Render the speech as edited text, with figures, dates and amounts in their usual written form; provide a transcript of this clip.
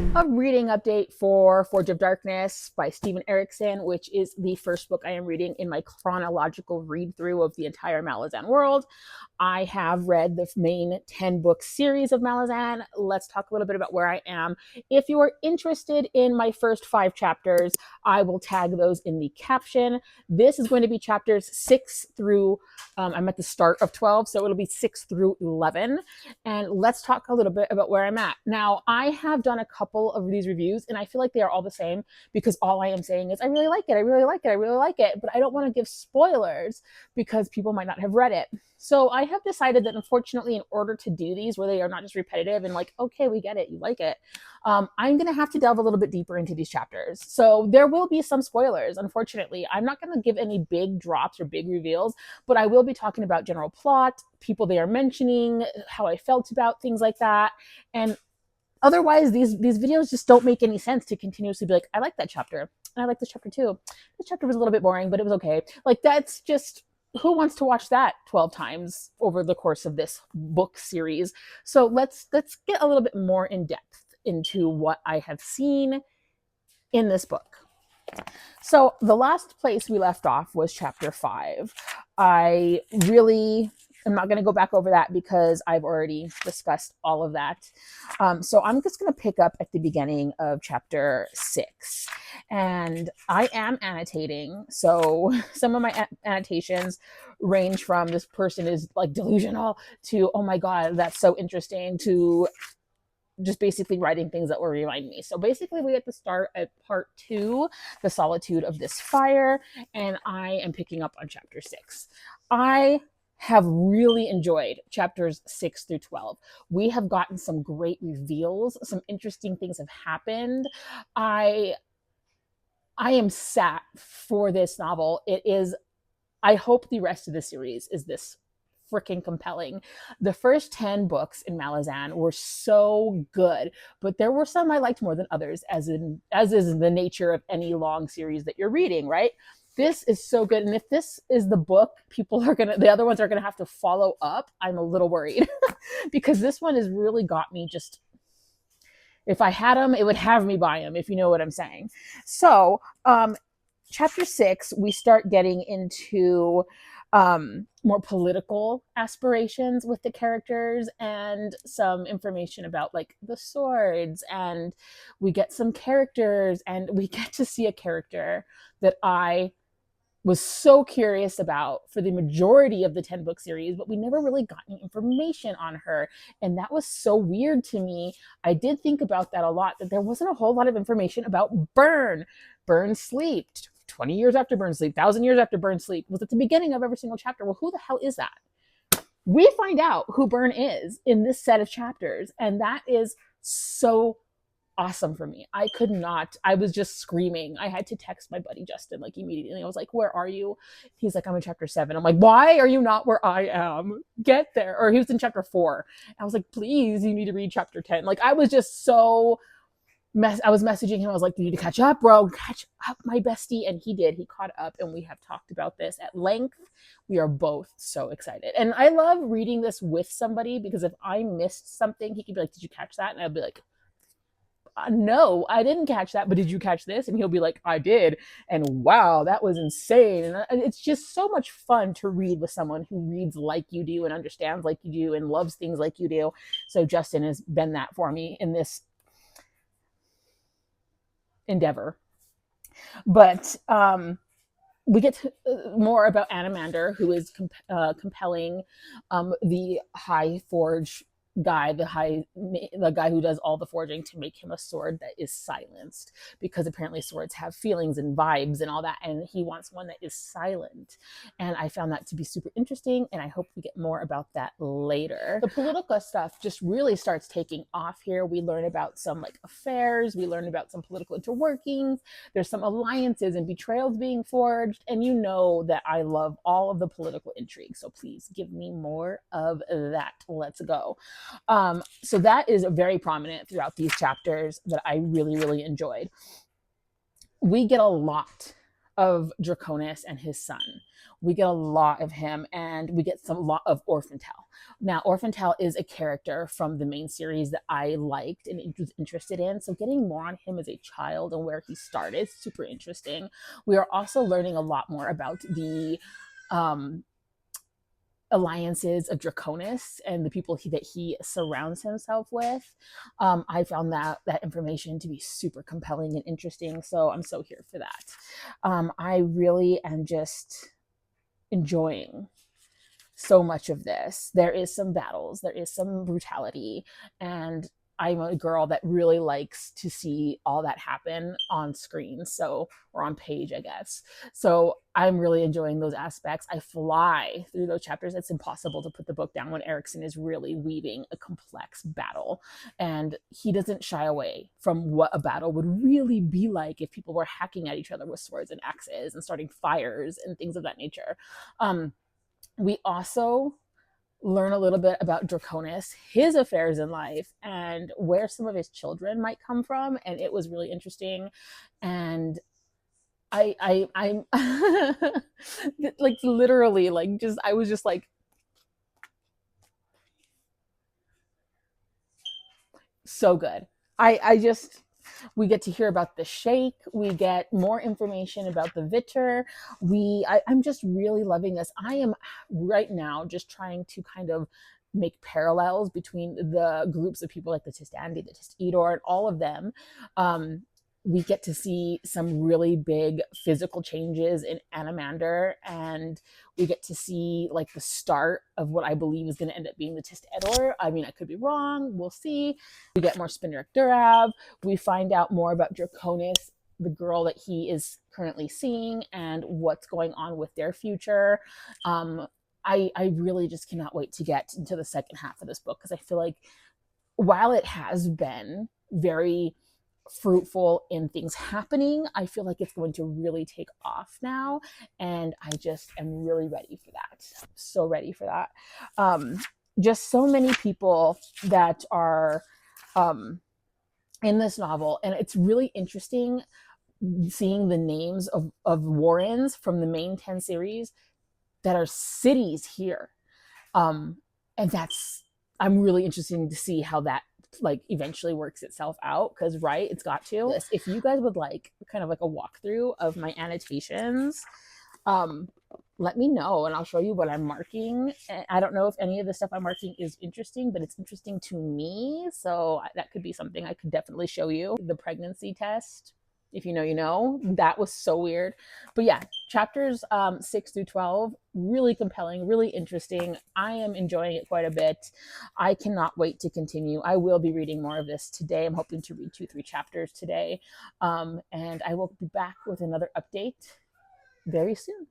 A reading update for Forge of Darkness by Steven Erikson, which is the first book I am reading in my chronological read through of the entire Malazan world. I have read the main 10-book series of Malazan. Let's talk a little bit about where I am. If you are interested in my first 5 chapters, I will tag those in the caption. This is going to be chapters 6 through, I'm at the start of 12, so it'll be 6 through 11. And let's talk a little bit about where I'm at. Now, I have done a couple of these reviews, and I feel like they are all the same because all I am saying is, I really like it, I really like it, I really like it, but I don't want to give spoilers because people might not have read it. So I have decided that, unfortunately, in order to do these where they are not just repetitive and like, okay, we get it, you like it, I'm going to have to delve a little bit deeper into these chapters. So there will be some spoilers, unfortunately. I'm not going to give any big drops or big reveals, but I will be talking about general plot, people they are mentioning, how I felt about things like that. And otherwise, these videos just don't make any sense to continuously be like, I like that chapter, and I like this chapter too. This chapter was a little bit boring, but it was okay. Like, that's just, who wants to watch that 12 times over the course of this book series? So let's get a little bit more in depth into what I have seen in this book. So the last place we left off was chapter 5. I really am not going to go back over that because I've already discussed all of that. So I'm just going to pick up at the beginning of chapter 6. And I am annotating. So some of my annotations range from this person is like delusional to, oh my God, that's so interesting, to just basically writing things that will remind me. So basically we have to start at part 2, the solitude of this fire, and I am picking up on chapter 6. I have really enjoyed chapters 6 through 12. We have gotten some great reveals. Some interesting things have happened. I am sat for this novel. It is, I hope the rest of the series is this freaking compelling. The first 10 books in Malazan were so good, but there were some I liked more than others, as is the nature of any long series that you're reading, right? This is so good. And if this is the book the other ones are gonna have to follow up, I'm a little worried because this one has really got me just, if I had them, it would have me buy them, if you know what I'm saying. So, chapter 6, we start getting into more political aspirations with the characters and some information about like the swords, and we get some characters, and we get to see a character that I was so curious about for the majority of the 10 book series, but we never really got any information on her. And that was so weird to me. I did think about that a lot, that there wasn't a whole lot of information about Burn. Burn Sleep, 20 years after Burn Sleep, 1,000 years after Burn Sleep, was at the beginning of every single chapter. Well, who the hell is that? We find out who Burn is in this set of chapters, and that is so awesome for me. I was just screaming. I had to text my buddy Justin like immediately. I was like, where are you? He's like, I'm in chapter 7. I'm like, why are you not where I am? Get there. Or he was in chapter 4. I was like, please, you need to read chapter 10. Like, I was just so I was messaging him. I was like, you need to catch up, bro. Catch up, my bestie. And he did. He caught up, and we have talked about this at length. We are both so excited. And I love reading this with somebody because if I missed something, he could be like, did you catch that? And I'd be like, no, I didn't catch that, but did you catch this? And he'll be like, I did. And wow, that was insane. And it's just so much fun to read with someone who reads like you do and understands like you do and loves things like you do. So Justin has been that for me in this endeavor. But we get to, more about Animander, who is compelling the High Forge guy, the guy who does all the forging, to make him a sword that is silenced, because apparently swords have feelings and vibes and all that, and he wants one that is silent. And I found that to be super interesting, and I hope we get more about that later. The political stuff just really starts taking off here. We learn about some like affairs, we learn about some political interworkings, there's some alliances and betrayals being forged, and you know that I love all of the political intrigue, so please give me more of that. Let's go. So that is very prominent throughout these chapters that I really, really enjoyed. We get a lot of Draconis and his son. We get a lot of him, and we get some lot of Orphantel. Now, Orphantel is a character from the main series that I liked and was interested in. So getting more on him as a child and where he started, super interesting. We are also learning a lot more about the um, alliances of Draconis and the people that he surrounds himself with. I found that information to be super compelling and interesting, so I'm so here for that. I really am just enjoying so much of this. There is some battles, there is some brutality, and I'm a girl that really likes to see all that happen on screen, so, or on page, I guess. So I'm really enjoying those aspects. I fly through those chapters. It's impossible to put the book down when Erikson is really weaving a complex battle, and he doesn't shy away from what a battle would really be like if people were hacking at each other with swords and axes and starting fires and things of that nature. We also learn a little bit about Draconis, his affairs in life, and where some of his children might come from. And it was really interesting. And I'm like literally like just I was just like so good. I just we get to hear about the Sheikh. We get more information about the Vitter. I'm just really loving this. I am right now just trying to kind of make parallels between the groups of people like the Tistandi, the Tistidor, and all of them. We get to see some really big physical changes in Animander, and we get to see like the start of what I believe is going to end up being the Tistedor. I mean, I could be wrong. We'll see. We get more Spinner Durav. We find out more about Draconis, the girl that he is currently seeing, and what's going on with their future. I really just cannot wait to get into the second half of this book, because I feel like while it has been very fruitful in things happening, I feel like it's going to really take off now, and I just am really ready for that. So ready for that. Just so many people that are in this novel, and it's really interesting seeing the names of Warrens from the main 10 series that are cities here. And that's I'm really interested to see how that like eventually works itself out, because right, it's got to. If you guys would like kind of like a walkthrough of my annotations, let me know and I'll show you what I'm marking. And I don't know if any of the stuff I'm marking is interesting, but it's interesting to me, so that could be something I could definitely show you. The pregnancy test, if you know, you know. That was so weird. But yeah, chapters 6 through 12, really compelling, really interesting. I am enjoying it quite a bit. I cannot wait to continue. I will be reading more of this today. I'm hoping to read 2-3 chapters today. And I will be back with another update very soon.